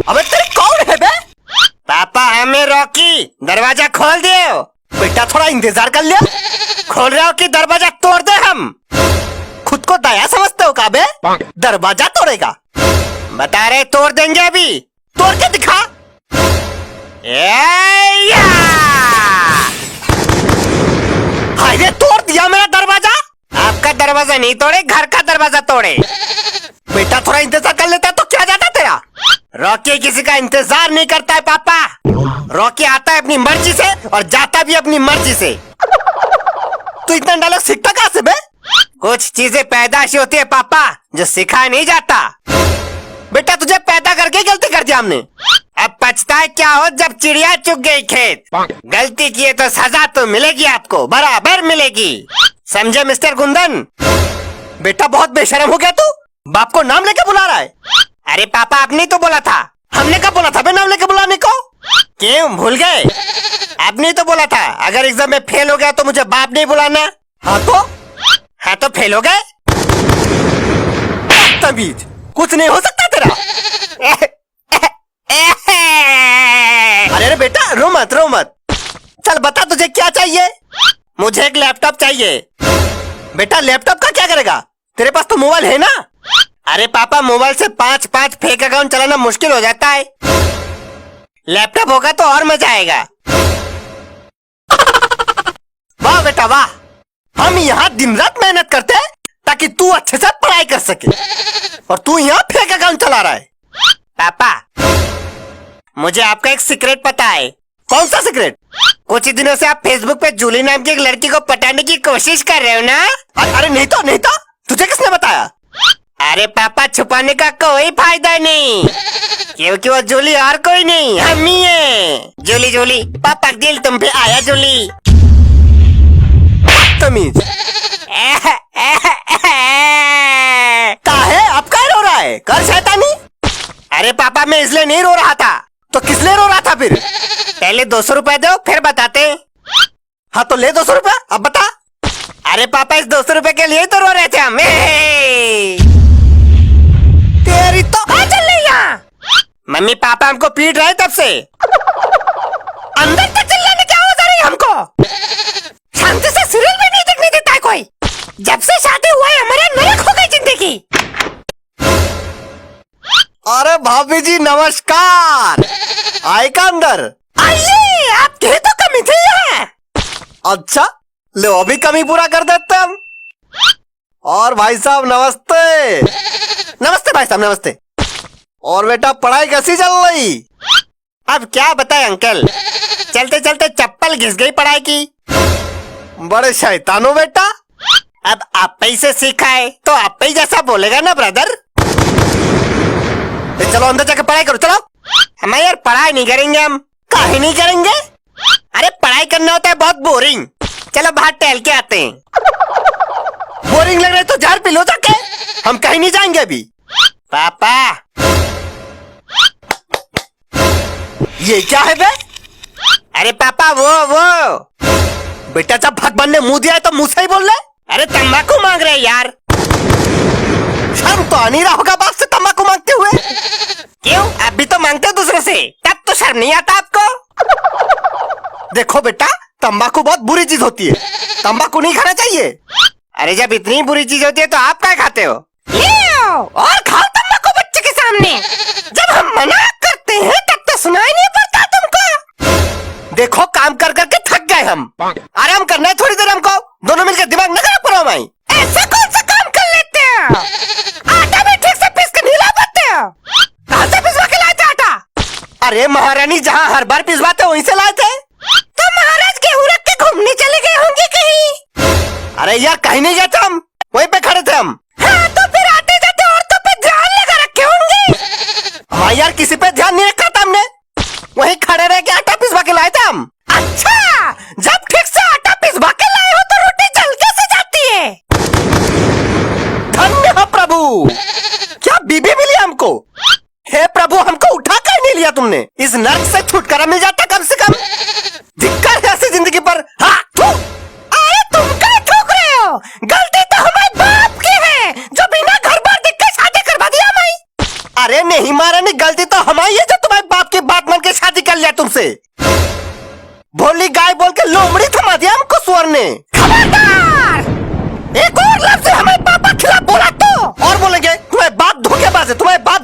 अबे तेरे कौन है बे? पापा हमें रॉकी, दरवाजा खोल दियो। बेटा थोड़ा इंतजार कर लिया। खोल रहे हो कि दरवाजा तोड़ दे हम? खुद को दया समझते हो का बे? दरवाजा तोड़ेगा? बता रहे तोड़ देंगे अभी, तोड़ के दिखा। हाय रे, तोड़ दिया मेरा दरवाजा। आपका दरवाजा नहीं तोड़े, घर का दरवाजा तोड़े। बेटा थोड़ा इंतजार कर लेता तो क्या जाता तेरा? रॉकी किसी का इंतजार नहीं करता है पापा। रॉकी आता है अपनी मर्जी से और जाता भी अपनी मर्जी से। तू इतना डायलॉग सीखता कहाँ से बे? कुछ चीजें पैदाशी होती है पापा, जो सिखाया नहीं जाता। बेटा तुझे पैदा करके गलती कर दिया हमने। अब पछताए क्या हो जब चिड़िया चुग गई खेत। गलती की है तो सजा तो मिलेगी आपको, बराबर मिलेगी। समझे मिस्टर गुंदन? बेटा बहुत बेशरम हो गया तू, बाप को नाम लेके बुला रहा है। अरे पापा आपने तो बोला था। हमने कब बोला था बे नाम लेके बुलाने को? क्यों भूल गए? आपने तो बोला था अगर एग्जाम में फेल हो गया तो मुझे बाप नहीं बुलाना। हाँ तो फेल हो गए। तमीज, कुछ नहीं हो सकता तेरा। अरे बेटा रो मत रो मत। चल बता तुझे क्या चाहिए? मुझे एक लैपटॉप चाहिए। बेटा लैपटॉप का क्या करेगा? तेरे पास तो मोबाइल है ना। अरे पापा मोबाइल से 5 फेक अकाउंट चलाना मुश्किल हो जाता है। लैपटॉप होगा तो और मजा आएगा। वाह बेटा वाह, हम यहाँ दिन रात मेहनत करते हैं ताकि तू अच्छे से पढ़ाई कर सके, और तू यहाँ फेक अकाउंट चला रहा है। पापा मुझे आपका एक सीक्रेट पता है। कौन सा सीक्रेट? कुछ ही दिनों से आप फेसबुक पे जूली नाम की एक लड़की को पटाने की कोशिश कर रहे हो ना? अरे नहीं तो तुझे किसने बताया? अरे पापा छुपाने का कोई फायदा नहीं, क्योंकि वो जूली और कोई नहीं हम ही है। जूली पापा दिल तुम पे आया जूली। तमीज। काहे अब क्या रो रहा है? कर शैतानी। अरे पापा मैं इसलिए नहीं रो रहा था तो किस लिए रो रहा था फिर? पहले 200 रुपए दो फिर बताते। हाँ तो ले 200 रुपए, अब बता। अरे पापा इस 200 रुपए के लिए तो रो रहे थे हम। तेरी तो चल रही यहाँ। मम्मी पापा हमको पीट रहे तब से। अंदर तक चिल्लाने क्या हो जा रही हमको? शांति से सीरियल भी नहीं देखने देता है कोई। जब से शादी हुआ है हमारा नरक हो गई जिंदगी। अरे भाभी जी नमस्कार। आए का अंदर? आइए, आपके तो कमी थी यहाँ। अच्छा लो अभी कमी पूरा कर देते हम। और भाई साहब नमस्ते। नमस्ते भाई साहब नमस्ते। और बेटा पढ़ाई कैसी चल रही? अब क्या बताए अंकल, चलते चलते चप्पल घिस गई पढ़ाई की। बड़े शैतान हो बेटा। अब आप ही से सीखा है तो आप ही जैसा बोलेगा ना ब्रदर। चलो अंदर जाके पढ़ाई करो चलो। हमें यार पढ़ाई नहीं करेंगे हम। काहे नहीं करेंगे? अरे पढ़ाई करना होता है बहुत बोरिंग। चलो बाहर टहल के आते हैं। बोरिंग लग रहा है तो जहर पी लो जाके। हम कहीं नहीं जाएंगे अभी। पापा ये क्या है बे? अरे पापा वो बेटा जब भगवान ने मुंह दिया है तो मुंह से ही बोल रहे। अरे तंबाकू मांग रहे यार। शर्म तो आ नहीं रहा होगा बाप से तंबाकू मांगते हुए। क्यों अभी तो मांगते दूसरों से, तब तो शर्म नहीं आता आपको? देखो बेटा तंबाकू बहुत बुरी चीज होती है, तंबाकू नहीं खाना चाहिए। अरे जब इतनी बुरी चीज होती है तो आप क्या खाते हो? और खाओ तंबाकू बच्चे के सामने। जब हम मना करते हैं तब तो सुनाई नहीं पड़ता तुमको। देखो काम कर करके थक गए हम, आराम करना है थोड़ी देर हमको। दोनों मिलकर दिमाग न खराब करो भाई। ऐसा कौन सा काम कर लेते हो? आटा भी ठीक से पीस कर नहीं ला पाते हो? कहाँ से पिसवा के लाए थे आटा? अरे महारानी जहाँ हर बार पिसवाते वहीं से लाए थे। तो महाराज गेहूं रख के घूमने चले गए होंगे कहीं? अरे यार कहीं नहीं गए थे हम, वहीं पे खड़े थे हम। हाँ तो फिर आते जाते औरतों पे ध्यान लगा रखे होंगे। हाँ यार किसी पे ध्यान नहीं रखा था हमने, वहीं खड़े रह के आटा पिसवा के लाए थे हम। अच्छा जब ठीक से आटा पिसवा के लाए हो तो रोटी जल कैसे जाती है? धन्य हो प्रभु, क्या बीबी मिली हमको। हे प्रभु हमको उठा कर नहीं लिया तुमने, इस नर्क से छुटकारा मिल जाता कम से कम। धिक्कार है ऐसी जिंदगी पर। हाँ अरे तुम क्या ठोक रहे हो? गलती तो हमारे बाप की है जो बिना घर बार देख के शादी करवा दिया हमें। मारे नहीं मारे नहीं, गलती तो हमारी है जो तुम्हारे बाप की बात मान के शादी कर लिया तुमसे। भोली गाय बोल के लोमड़ी थमा दिया हमको स्वर ने। खबरदार एक और लफ्ज हमारे पापा खिलाफ बोला तो और बोलेंगे तुम्हारे बाप धोखेबाज है, तुम्हारे बाप